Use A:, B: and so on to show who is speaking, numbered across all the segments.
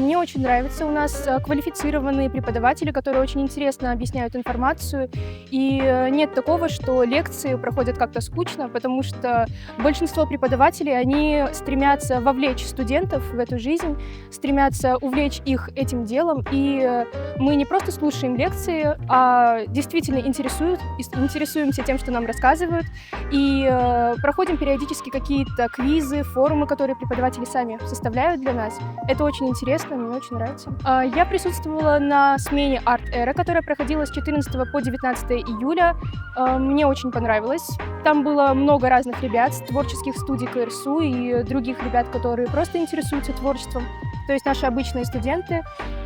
A: Мне очень нравится. У нас квалифицированные преподаватели, которые очень интересно объясняют информацию. И нет такого, что лекции проходят как-то скучно, потому что большинство преподавателей, они стремятся вовлечь студентов в эту жизнь, стремятся увлечь их этим делом. И мы не просто слушаем лекции, а действительно интересуемся тем, что нам рассказывают. И проходим периодически какие-то квизы, форумы, которые преподаватели сами составляют для нас. Это очень интересно, мне очень нравится. Я присутствовала на смене арт-эра, которая проходила с 14 по 19 июля. Мне очень понравилось. Там было много разных ребят с творческих студий КРСУ и других ребят, которые просто интересуются творчеством, то есть наши обычные студенты.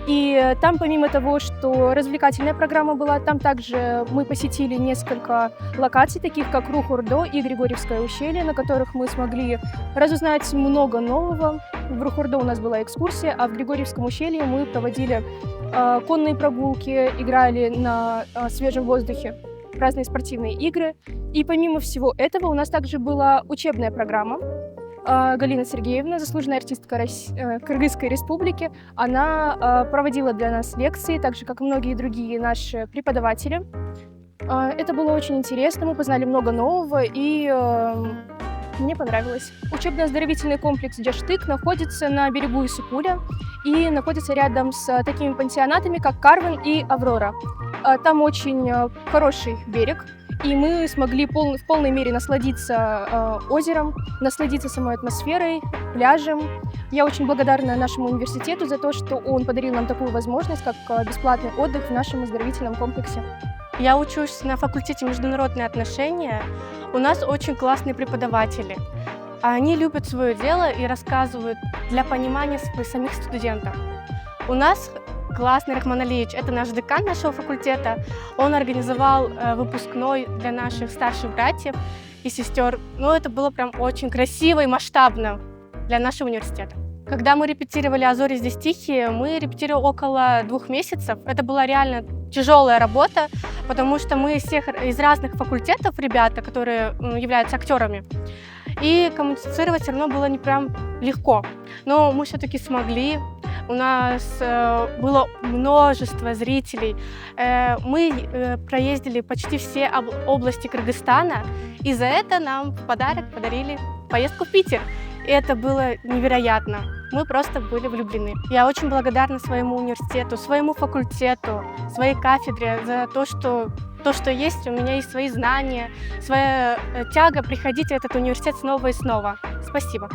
A: И там, помимо того, что развлекательная программа была, там также мы посетили несколько локаций, таких как Рухурдо и Григорьевское ущелье, на которых мы смогли разузнать много нового. В Рухурдо у нас была экскурсия, а в Григорьевском ущелье мы проводили конные прогулки, играли на свежем воздухе, разные спортивные игры. И помимо всего этого у нас также была учебная программа. Галина Сергеевна, заслуженная артистка Кыргызской республики, она проводила для нас лекции, так же, как и многие другие наши преподаватели. Это было очень интересно, мы познали много нового, и мне понравилось. Учебно-оздоровительный комплекс «Джаштык» находится на берегу Исыкуля и находится рядом с такими пансионатами, как Карвин и Аврора. Там очень хороший берег, и мы смогли в полной мере насладиться озером, насладиться самой атмосферой, пляжем. Я очень благодарна нашему университету за то, что он подарил нам такую возможность, как бесплатный отдых в нашем оздоровительном комплексе.
B: Я учусь на факультете международные отношения. У нас очень классные преподаватели. Они любят свое дело и рассказывают для понимания самих студентов. У нас классный Рахман Алиевич, это наш декан нашего факультета. Он организовал выпускной для наших старших братьев и сестер. Это было прям очень красиво и масштабно для нашего университета. Когда мы репетировали «А зори здесь тихие», мы репетировали около 2 месяцев. Это была реально тяжелая работа, потому что мы из разных факультетов ребята, которые являются актерами. И коммуницировать все равно было не прям легко. Но мы все-таки смогли. У нас было множество зрителей. Мы проездили почти все области Кыргызстана, и за это нам в подарок подарили поездку в Питер. И это было невероятно. Мы просто были влюблены. Я очень благодарна своему университету, своему факультету, своей кафедре за то, что есть. У меня есть свои знания, своя тяга приходить в этот университет снова и снова. Спасибо.